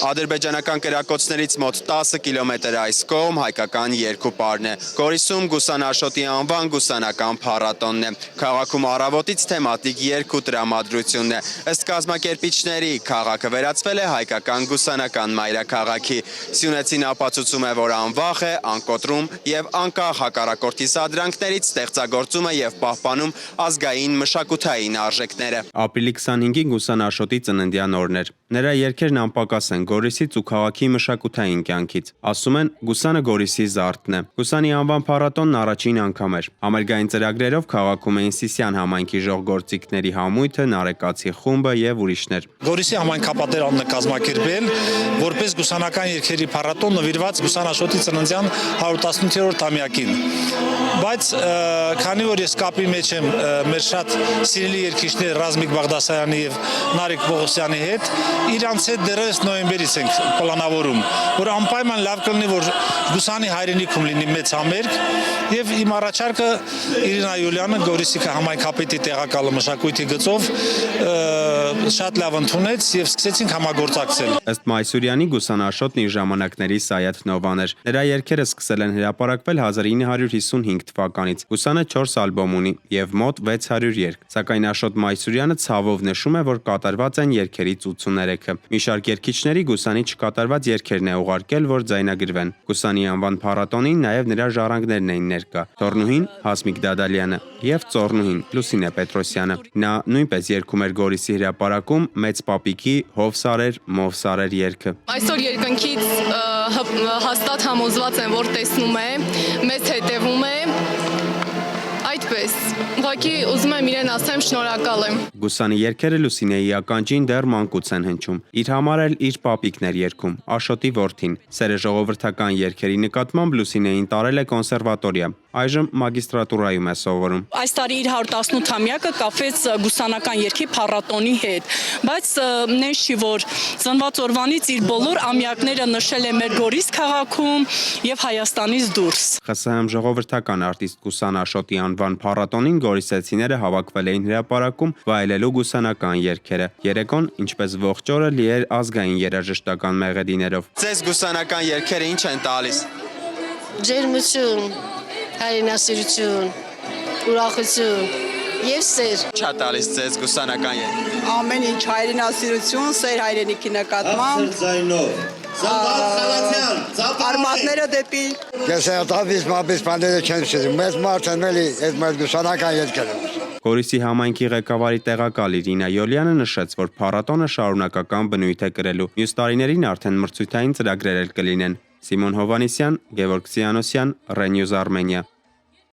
Ադրբեջանական կրակոցներից մոտ 10 կիլոմետր այս կողմ հայկական երկու պարն է։ Գորիսում Գուսան անվան գուսանական փառատոնն է։ Քաղաքում առավոտից թեմատիկ երկու տրամադրությունն է։ Ըստ կազմակերպիչների քաղաքը վերածվել է հայկական գուսանական մայրաքաղաքի։ Սյունեցին ապացուցում է, որ անվախ է, անկոտրում եւ անկախ հակառակորդի սադրանքներից ստեղծագործում է եւ պահպանում ազգային մշակութային արժեքները։ Ապրիլի 25-ին Գուսան Աշոտի ծննդյան օրն էր։ Նրա երգերն անպակաս են Գորիսից ու քաղաքի մշակութային կյանքից։ Ասում են, Գուսանը Գորիսի զարդն է։ Գուսանի անվան փառատոնն առաջին անգամ էր։ Համերգային ծրագրերով քաղաքում էին Սիսիան համայնքի ժողգործիկների համույթը, Նարեկացի խումբը եւ ուրիշներ։ Գորիսի համայնքապատերանն է կազմակերպել որպես գուսանական երգերի փառատոն նվիրված Գուսան Աշոտի ծննդյան 118-րդ ամյակին։ Բայց քանի որ ես կապի մեջ եմ մեր շատ սիրելի երգիչներ Ռազմիկ Բաղդասարյանի եւ Նարեկ Պողոսյանի հետ, իրանց հետ դեռևս նոյեմբերից ենք պլանավորում, որ անպայման լավ կլինի, որ Գուսանի հայրենիքում լինի մեծ համերգ եւ իմ առաջարկը Իրինա Յուլյանը Գորիսի համայնքապետի տեղակալը մշակույթի գծով շատ լավ ընդունեց եւ սկսեցինք համագործակցել։ Ըստ Մայսուրյանի Գուսան Աշոտն իր ժամանակների Սայաթ Նովան էր։ Նրա երգերը սկսել են հրապարակվել 1955 թվականից։ Գուսանը 4 ալբոմ ունի եւ մոտ 600 երգ։ Սակայն Աշոտ Մայսուրյանը ցավով նշում է, որ կատարված են երգերից 83-ը։ Մի շարք երգիչների Գուսանի չկատարված երգերն է ուղարկել, որ ձայնագրվեն։ Գուսանի անվան փառատոնին նաեւ նրա ժառանգներն էին ներկա։ Թորնուհին Հասմիկ Դադալյանը եւ ծոռնուհին Լուսինե Պետրոսյանը։ Նա նույնպես երգում էր Գորիսի հրապարակում Մեծ Պապիկի Հով սարեր, Մով սարեր երգը։ Այսօր երկնքից հաստատ համոզված եմ, որ տեսնում է, մեզ հետևում է։ Այդպես, ուղղակի ուզում եմ իրեն ասեմ շնորհակալ եմ։ Գուսանի երգերը Լուսինեի ականջին դեռ մանկուց են հնչում։ Իր համար էլ իր պապիկն էր երգում, Աշոտի որդին։ Սերը ժողովրդական երգերի նկատմամբ Լուսինեին տարել է կոնսերվատորիա։ Այժմ մագիստրատուրայում է սովորում։ Այս տարի իր 118-ամյակը կապվեց գուսանական երգի փառատոնի հետ, բայց նենց չի, որ ծնված օրվանից իր բոլոր ամյակները նշել է մեր Գորիս քաղաքում եւ Հայաստանից դուրս։ ԽՍՀՄ ժողովրդական արտիստ Գուսան Աշոտի անվան փառատոնին գորիսեցիները հավաքվել էին հրապարակում վայելելու գուսանական երգերը։ Երեկոն, ինչպես ողջ օրը, լի էր ազգային երաժշտական մեղեդիներով։ Ձեզ գուսանական երգերը ինչ են տալիս։ Ջերմություն, հայրենասիրություն, ուրախություն եւ սեր։ Չա տալիս ձեզ գուսանական երգ։ Ամեն ինչ հայրենասիրություն, սեր հայրենիքի նկատմամբ։ Արմատները դեպի։ Ես այդպես մաբես բաները չեմ շիզում, մեծ մարդ եմ էլի այդ մեր գուսանական երգերը։ Գորիսի համայնքի ղեկավարի տեղակալ Իրինա Յուլյանը նշեց, որ փառատոնը շարունակական բնույթ է կրելու։ Մյուս տարիներին արդեն մրցույթային ծրագրեր էլ կլինեն։ Սիմոն Հովանիսյան, Գևորգ Սիանոսյան, Ռենյուզ Արմենիա։